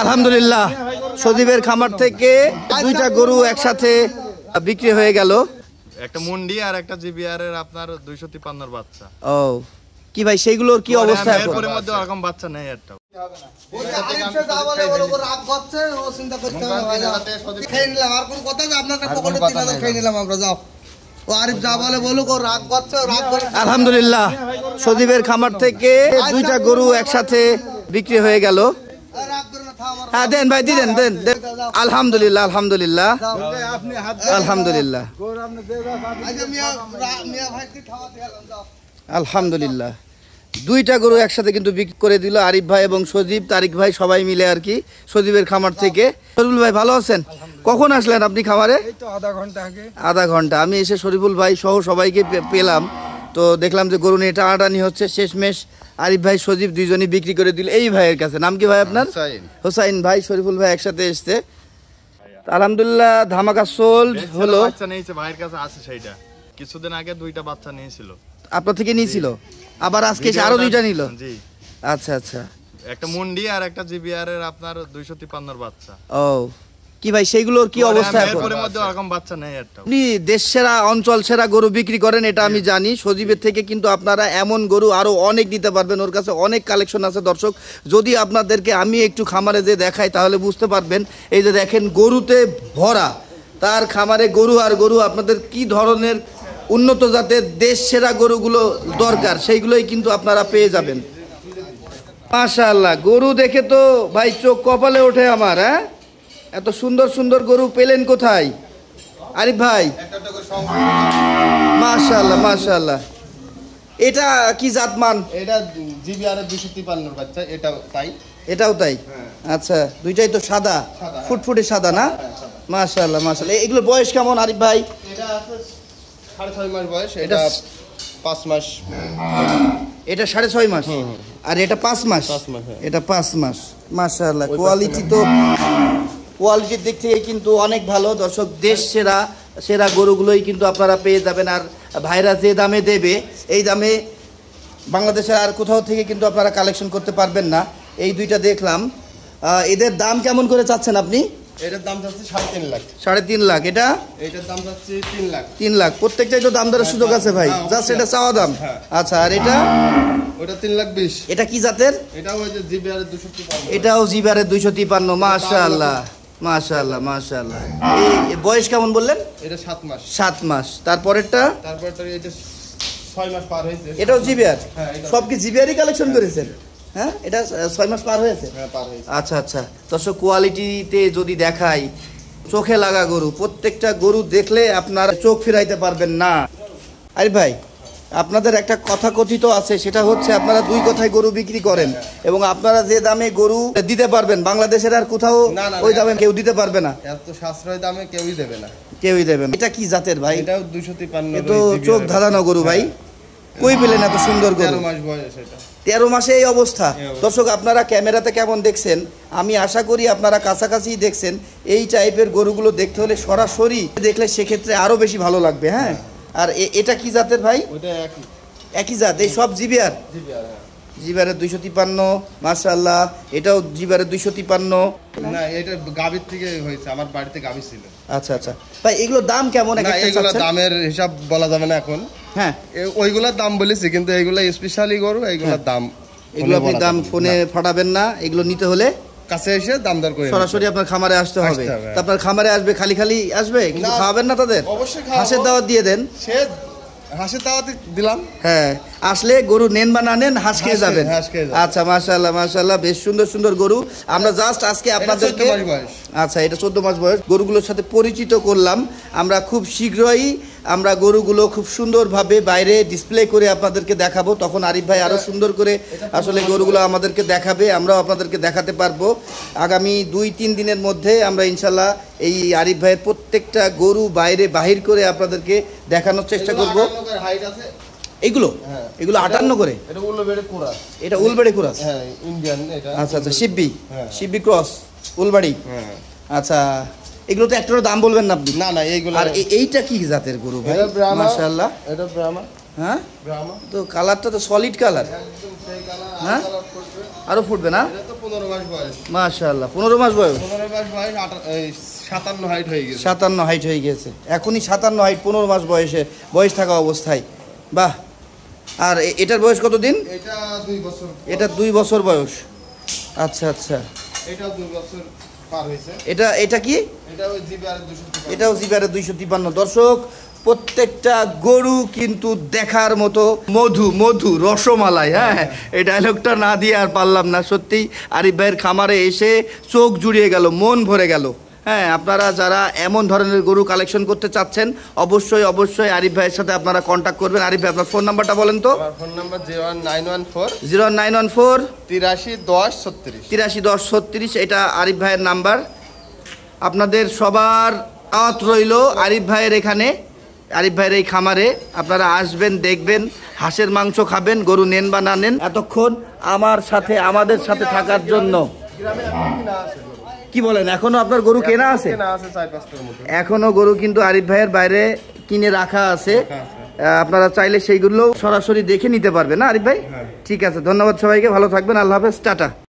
আলহামদুলিল্লাহ সজীবের খামার থেকে দুইটা গরু একসাথে বিক্রি হয়ে গেল। একটা মুন্ডি আর একটা জিবিআর এর আপনার 253 এর বাচ্চা। ও কি ভাই সেইগুলোর কি অবস্থা এখন? এর মধ্যে এরকম বাচ্চা নেই একটা। ওই যে আরিফ সে যা বলে বলো রাগ করছে ও চিন্তা করতে হবে ভাই। খেয়ে নিলাম আর কোন কথা যে আপনাদের পকেটে 3000 খেয়ে নিলাম আমরা। যাও ও আরিফ যা বলে বলুক, ও রাগ করছে রাগ করে। আলহামদুলিল্লাহ সজীবের খামার থেকে দুইটা গরু একসাথে বিক্রি হয়ে গেল। হ্যাঁ দেন ভাই দেন দেন দেন। আলহামদুলিল্লাহ আলহামদুলিল্লাহ আলহামদুলিল্লাহ আলহামদুলিল্লাহ দুইটা গরু একসাথে কিন্তু বিক্রি করে দিল আরিফ ভাই এবং সজীব, তারিক ভাই সবাই মিলে আর কি সজীবের খামার থেকে। শরীফুল ভাই ভালো আছেন? কখন আসলেন আপনি খামারে? এই তো আধা ঘন্টা আগে। আধা ঘন্টা। আমি এসে শরীফুল ভাই সহ সবাইকে পেলাম, তো দেখলাম যে গরু নিয়ে টানাটানি হচ্ছে। শেষমেশ আরিফ ভাই সজীব দুইজনই বিক্রি করে দিল এই ভাইয়ের কাছে। নাম কি ভাই আপনার? হোসাইন ভাই শরীফুল ভাই একসাথে এসছে। আলহামদুলিল্লাহ ধামাকা সোল্ড হলো। বাচ্চা নিয়েছে ভাইয়ের কাছে আছে সেইটা। কিছুদিন আগে দুইটা বাচ্চা নিয়েছিল আপনার থেকে নিয়েছিল, আবার আজকে এসে আরো দুইটা নিল। জি আচ্ছা আচ্ছা। একটা মুন্ডি আর একটা জিবিআর এর আপনার 253 এর বাচ্চা। ও কি ভাই সেইগুলোর কি অবস্থা এখন? এর মধ্যে এরকম বাচ্চা নেই একটা। আপনি দেশ সেরা অঞ্চল সেরা গরু বিক্রি করেন এটা আমি জানি। সজীবের থেকে কিন্তু আপনারা এমন গরু আরো অনেক নিতে পারবেন, ওর কাছে অনেক কালেকশন আছে। দর্শক যদি আপনাদেরকে আমি একটু খামারে যে দেখাই তাহলে বুঝতে পারবেন। এই যে দেখেন গরুতে ভরা, তার খামারে গরু আর গরু। আপনাদের কি ধরনের উন্নত জাতের দেশ সেরা গরুগুলো দরকার সেইগুলোই কিন্তু আপনারা পেয়ে যাবেন। মাশাআল্লাহ গরু দেখে তো ভাই চোখ কপালে ওঠে আমার। হ্যাঁ এত সুন্দর সুন্দর গরু পেলেন কোথায় আরিফ ভাই? মাশাআল্লাহ মাশাআল্লাহ। এটা কি জাতমান? এটা জিবিআর এর 253 এর বাচ্চা। এটাও তাই? এটাও তাই? আচ্ছা দুইটাই তো সাদা, ফুটফুটে সাদা না? মাশাআল্লাহ মাশাআল্লাহ। এগুলো বয়স কেমন আরিফ ভাই? এটা আছে 6.5 মাস বয়স। এটা 5 মাস। এটা 6.5 মাস আর এটা 5 মাস। এটা 5 মাস। মাশাআল্লাহ কোয়ালিটি তো কোয়ালিটির দিক থেকে কিন্তু অনেক ভালো। দর্শক দেশ সেরা সেরা গরুগুলোই কিন্তু আপনারা পেয়ে যাবেন। আর ভাইরা যে দামে দেবে এই দামে বাংলাদেশের আর কোথাও থেকে কিন্তু আপনারা কালেকশন করতে পারবেন না। এই দুইটা দেখলাম। এদের দাম কেমন করে চাচ্ছেন আপনি? এটার দাম যাচ্ছে 3.5 লাখ। 3.5 লাখ। এটা এটার দাম যাচ্ছে 3 লাখ। 3 লাখ। প্রত্যেকটাই তো দাম দরের সুযোগ আছে ভাই, জাস্ট এটা চাওয়া দাম। আচ্ছা আর এটা? ওটা 3,20,000। এটা কি জাতের? এটাও ওই যে জিবিআর এর 253। এটাও জিবিআর এর 253। মাশাআল্লাহ মাশাআল্লাহ মাশাআল্লাহ। এই বয়স কেমন বললেন? এটা 7 মাস। 7 মাস। তারপরেরটা? তারপরটা এটা 6 মাস পার হয়েছে। এটাও জিবিআর? হ্যাঁ সব কি জিবিআরই কালেকশন করেছেন? হ্যাঁ এটা 6 মাস পার হয়েছে? হ্যাঁ পার হয়েছে। আচ্ছা আচ্ছা। দর্শক কোয়ালিটিতে যদি দেখাই, চোখে লাগা গরু, প্রত্যেকটা গরু দেখলে আপনার চোখ ফিরাইতে পারবেন না। আরে ভাই আপনাদের একটা কথা কথিত আছে, সেটা হচ্ছে আপনারা দুই কথায় গরু বিক্রি করেন এবং আপনারা যে দামে গরু দিতে পারবেন বাংলাদেশের আর কোথাও ওই দামে কেউ দিতে পারবে না। এত সাশ্রয় দামে কেউই দেবে না। কেউই দেবে না। এটা কি জাতের ভাই? এটাও 253। এ তো চোখ ধাঁধানো গরু ভাই। কই পেলেন এত সুন্দর গরু? 13 মাস বয়স এটা। 13 মাসে এই অবস্থা। দর্শক আপনারা ক্যামেরাতে কেমন দেখছেন, আমি আশা করি আপনারা কাছাকাছি দেখছেন। এই টাইপের গরুগুলো দেখতে হলে সরাসরি দেখলে সেক্ষেত্রে আরো বেশি ভালো লাগবে। হ্যাঁ আর এটা কি জাতের ভাই? ওটা একই জাত। এই সব জিবিআর? জিবিআর 253। মাশাআল্লাহ। এটাও জিবিআর 253। না এটা গাবির থেকে হয়েছে, আমার বাড়িতে গাবি ছিল। আচ্ছা আচ্ছা ভাই এগুলোর দাম কেমন? এগুলা দামের হিসাব বলা যাবে না এখন। হ্যাঁ ওইগুলার দাম বলেছি, কিন্তু এইগুলা স্পেশালি গরু, এইগুলার দাম এগুলো আপনি দাম ফোনে ফাটাবেন না। এগুলো নিতে হলে কাছে এসে দাম দর করে সরাসরি আপনার খামারে আসতে হবে। আপনার খামারে আসবে খালি খালি আসবে, কিন্তু খাওয়াবেন না তাদের? অবশ্যই হাঁসের দাওয়াত দিয়ে দেন। সে হাঁসের দাওয়াত দিলাম। হ্যাঁ আসলে গরু নেন বা না নেন হাঁস খেয়ে যাবেন। আচ্ছা মাশাআল্লাহ মাশাআল্লাহ বেশ সুন্দর সুন্দর গরু। আমরা জাস্ট আজকে আপনাদেরকে, আচ্ছা এটা 14 মাস বয়স, গরুগুলোর সাথে পরিচিত করলাম। আমরা খুব শীঘ্রই আমরা গরুগুলো খুব সুন্দরভাবে বাইরে ডিসপ্লে করে আপনাদেরকে দেখাবো। তখন আরিফ ভাই আরো সুন্দর করে আসলে গরুগুলো আমাদেরকে দেখাবে, আমরাও আপনাদেরকে দেখাতে পারবো। আগামী 2-3 দিনের মধ্যে আমরা ইনশাল্লাহ এই আরিফ ভাইয়ের প্রত্যেকটা গরু বাইরে বাহির করে আপনাদেরকে দেখানোর চেষ্টা করবো। এগুলো এগুলো 58 করে? এটা উলবেড়ে কোরাস। এটা উলবেড়ে কোরাস? হ্যাঁ ইন্ডিয়ান এটা। আচ্ছা আচ্ছা শিববি, শিববি ক্রস উলবাড়ি। আচ্ছা এগুলো তো একটারও দাম বলবেন না আপনি? না না এইগুলো। আর এইটা কি জাতের গরু ভাই? মাশাআল্লাহ। এটা ব্রাহ্মা। হ্যাঁ ব্রাহ্মা তো কালারটা তো সলিড কালার। একদম সেই কালার হ্যাঁ? কালার করবে। আরো ফুটবে না? এটা তো 15 মাস বয়স। মাশাআল্লাহ 15 মাস বয়স। 15 মাস বয়স 57 হাইট হয়ে গেছে। 57 হাইট হয়ে গেছে এখনই, 57 হাইট 15 মাস বয়স থাকা অবস্থায়। বাহ। আর এটার বয়স কত দিন? এটা 2 বছর। এটা 2 বছর বয়স। আচ্ছা আচ্ছা। এটা 2 বছর পার হয়েছে। এটা কি? এটা ওই জিবিআর 253। এটাও জিবিআর 253। দর্শক প্রত্যেকটা গরু কিন্তু দেখার মতো মধু রসমালাই। হ্যাঁ এই ডায়লগটা না দিয়ে আর পারলাম না। সত্যিই আরিফ ভাইয়ের খামারে এসে চোখ জুড়িয়ে গেল, মন ভরে গেল। হ্যাঁ আপনারা যারা এমন ধরনের গরু কালেকশন করতে চাচ্ছেন অবশ্যই আরিফ ভাইয়ের সাথে আপনারা কন্ট্যাক্ট করবেন। আরিফ ভাই আপনার ফোন নাম্বারটা বলেন তো। আমার ফোন নাম্বার 01914 0914 831036। এটা আরিফ ভাইয়ের নাম্বার। আপনাদের সবার দাওয়াত রইল আরিফ ভাইয়ের এখানে, আরিফ ভাইয়ের এই খামারে। আপনারা আসবেন, দেখবেন, হাঁসের মাংস খাবেন, গরু নেন বা না নেন। এতক্ষণ আমাদের সাথে থাকার জন্য। গ্রামে এখন কিনা আছে গরু। কি বলেন, এখনো আপনার গরু কেনা আছে? কেনা আছে 4-5টার মতো। এখনো গরু কিন্তু আরিফ ভাইয়ের বাইরে কিনে রাখা আছে। আপনারা চাইলে সেইগুলো সরাসরি দেখে নিতে পারবেন না আরিফ ভাই? ঠিক আছে, ধন্যবাদ সবাইকে, ভালো থাকবেন, আল্লাহ হাফেজ, টাটা।